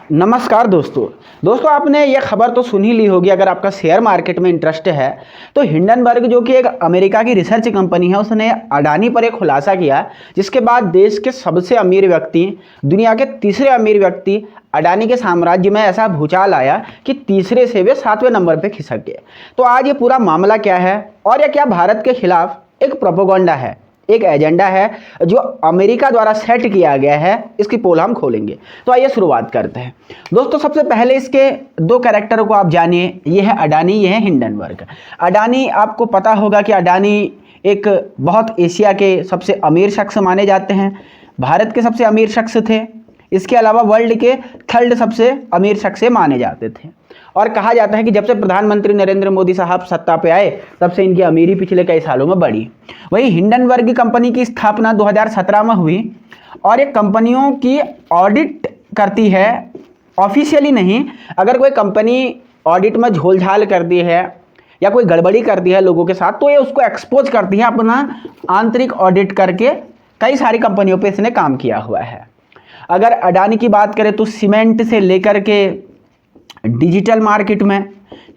नमस्कार दोस्तों आपने ये खबर तो सुन ही ली होगी। अगर आपका शेयर मार्केट में इंटरेस्ट है तो हिंडनबर्ग जो कि एक अमेरिका की रिसर्च कंपनी है, उसने अडानी पर एक खुलासा किया, जिसके बाद देश के सबसे अमीर व्यक्ति, दुनिया के तीसरे अमीर व्यक्ति अडानी के साम्राज्य में ऐसा भूचाल आया कि तीसरे से वे 7वें नंबर पर खिसक गए। तो आज ये पूरा मामला क्या है और यह क्या भारत के खिलाफ एक प्रोपेगेंडा है, एक एजेंडा है जो अमेरिका द्वारा सेट किया गया है, इसकी पोल हम खोलेंगे। तो आइए शुरुआत करते हैं। दोस्तों सबसे पहले इसके दो कैरेक्टरों को आप जानिए। ये है अडानी, ये है हिंडनबर्ग। अडानी, आपको पता होगा कि अडानी एक बहुत एशिया के सबसे अमीर शख्स माने जाते हैं, भारत के सबसे अमीर शख्स थे, इसके अलावा वर्ल्ड के थर्ड सबसे अमीर शख्स माने जाते थे। और कहा जाता है कि जब से प्रधानमंत्री नरेंद्र मोदी साहब सत्ता पे आए तब से इनकी अमीरी पिछले कई सालों में बढ़ी। वहीं हिंडनबर्ग कंपनी की स्थापना 2017 में हुई और ये कंपनियों की ऑडिट करती है, ऑफिशियली नहीं। अगर कोई कंपनी ऑडिट में झोलझाल करती है या कोई गड़बड़ी करती है लोगों के साथ, तो ये उसको एक्सपोज करती है अपना आंतरिक ऑडिट करके। कई सारी कंपनियों पर इसने काम किया हुआ है। अगर अडानी की बात करें तो सीमेंट से लेकर के डिजिटल मार्केट में,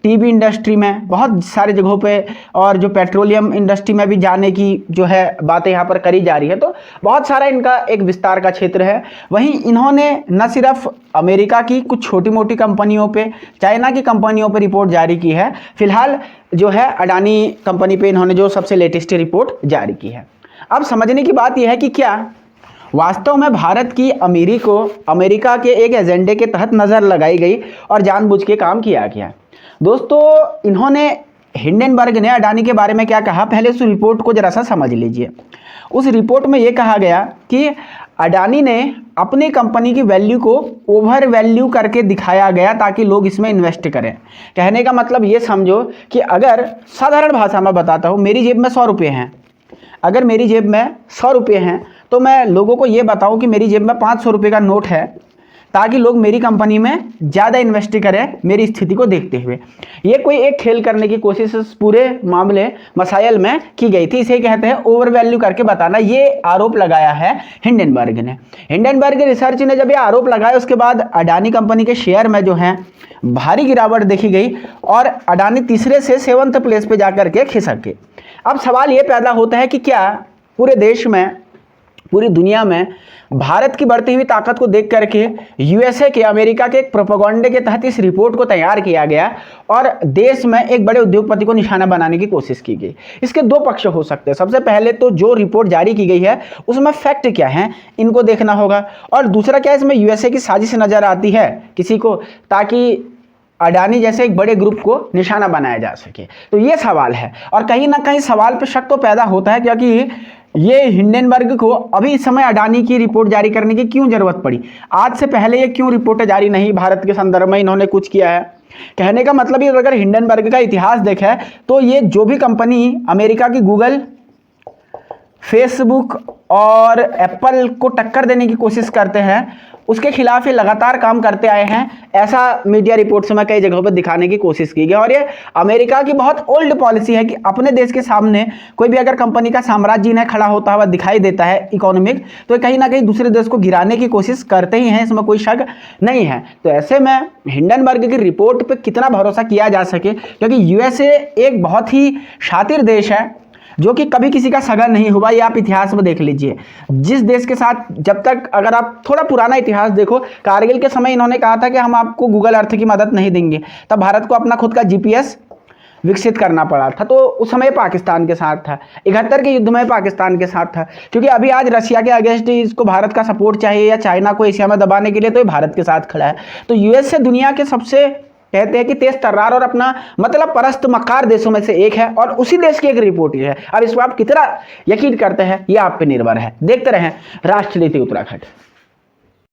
टीवी इंडस्ट्री में, बहुत सारे जगहों पे, और जो पेट्रोलियम इंडस्ट्री में भी जाने की जो है बातें यहाँ पर करी जा रही है। तो बहुत सारा इनका एक विस्तार का क्षेत्र है। वहीं इन्होंने न सिर्फ अमेरिका की कुछ छोटी मोटी कंपनियों पे, चाइना की कंपनियों पे रिपोर्ट जारी की है। फिलहाल जो है अडानी कंपनी पे इन्होंने जो सबसे लेटेस्ट रिपोर्ट जारी की है। अब समझने की बात यह है कि क्या वास्तव में भारत की अमीरी को अमेरिका के एक एजेंडे के तहत नज़र लगाई गई और जानबूझ के काम किया गया। दोस्तों इन्होंने, हिंडनबर्ग ने अडानी के बारे में क्या कहा, पहले उस रिपोर्ट को जरा सा समझ लीजिए। उस रिपोर्ट में ये कहा गया कि अडानी ने अपनी कंपनी की वैल्यू को ओवर वैल्यू करके दिखाया गया ताकि लोग इसमें इन्वेस्ट करें। कहने का मतलब ये समझो कि अगर साधारण भाषा में बताता हूँ, मेरी जेब में 100 रुपये हैं। अगर मेरी जेब में 100 रुपये हैं तो मैं लोगों को ये बताऊं कि मेरी जेब में 500 रुपये का नोट है, ताकि लोग मेरी कंपनी में ज़्यादा इन्वेस्ट करें मेरी स्थिति को देखते हुए। ये कोई एक खेल करने की कोशिश इस पूरे मामले मसाइल में की गई थी। इसे कहते हैं ओवर वैल्यू करके बताना। ये आरोप लगाया है हिंडनबर्ग ने। हिंडनबर्ग रिसर्च ने जब ये आरोप लगाया, उसके बाद अडानी कंपनी के शेयर में जो है भारी गिरावट देखी गई और अडानी तीसरे से 7वें प्लेस पे जाकर के खिसक गए। अब सवाल ये पैदा होता है कि क्या पूरे देश में, पूरी दुनिया में भारत की बढ़ती हुई ताकत को देख करके यूएसए के, अमेरिका के एक प्रोपेगेंडे के तहत इस रिपोर्ट को तैयार किया गया और देश में एक बड़े उद्योगपति को निशाना बनाने की कोशिश की गई। इसके दो पक्ष हो सकते हैं। सबसे पहले तो जो रिपोर्ट जारी की गई है उसमें फैक्ट क्या है, इनको देखना होगा। और दूसरा क्या है, इसमें यूएसए की साजिश नज़र आती है किसी को, ताकि अडानी जैसे एक बड़े ग्रुप को निशाना बनाया जा सके। तो ये सवाल है और कहीं ना कहीं सवाल पे शक तो पैदा होता है, क्योंकि ये हिंडनबर्ग को अभी इस समय अडानी की रिपोर्ट जारी करने की क्यों जरूरत पड़ी। आज से पहले ये क्यों रिपोर्टें जारी नहीं, भारत के संदर्भ में इन्होंने कुछ किया है। कहने का मतलब ये, अगर हिंडनबर्ग का इतिहास देखें तो ये जो भी कंपनी अमेरिका की गूगल, फेसबुक और एप्पल को टक्कर देने की कोशिश करते हैं, उसके खिलाफ ये लगातार काम करते आए हैं। ऐसा मीडिया रिपोर्ट्स में कई जगहों पर दिखाने की कोशिश की गई। और ये अमेरिका की बहुत ओल्ड पॉलिसी है कि अपने देश के सामने कोई भी अगर कंपनी का साम्राज्य इन्हें खड़ा होता हुआ दिखाई देता है इकोनॉमिक, तो कहीं ना कहीं दूसरे देश को गिराने की कोशिश करते ही हैं, इसमें कोई शक नहीं है। तो ऐसे में हिंडनबर्ग की रिपोर्ट पर कितना भरोसा किया जा सके, क्योंकि यूएसए एक बहुत ही शातिर देश है जो कि कभी किसी का सगा नहीं हुआ। ये आप इतिहास में देख लीजिए। जिस देश के साथ, जब तक, अगर आप थोड़ा पुराना इतिहास देखो, कारगिल के समय इन्होंने कहा था कि हम आपको गूगल अर्थ की मदद नहीं देंगे, तब भारत को अपना खुद का जीपीएस विकसित करना पड़ा था। तो उस समय पाकिस्तान के साथ था, 71 के युद्ध में पाकिस्तान के साथ था, क्योंकि अभी आज रशिया के अगेंस्ट इसको भारत का सपोर्ट चाहिए या चाइना को एशिया में दबाने के लिए, तो ये भारत के साथ खड़ा है। तो यूएसए दुनिया के सबसे, कहते हैं कि तेज तर्रार और अपना मतलब परस्त मक्कार देशों में से एक है और उसी देश की एक रिपोर्ट है। अब इस पर आप कितना यकीन करते हैं ये आप पे निर्भर है। देखते रहें राष्ट्रनीति उत्तराखंड।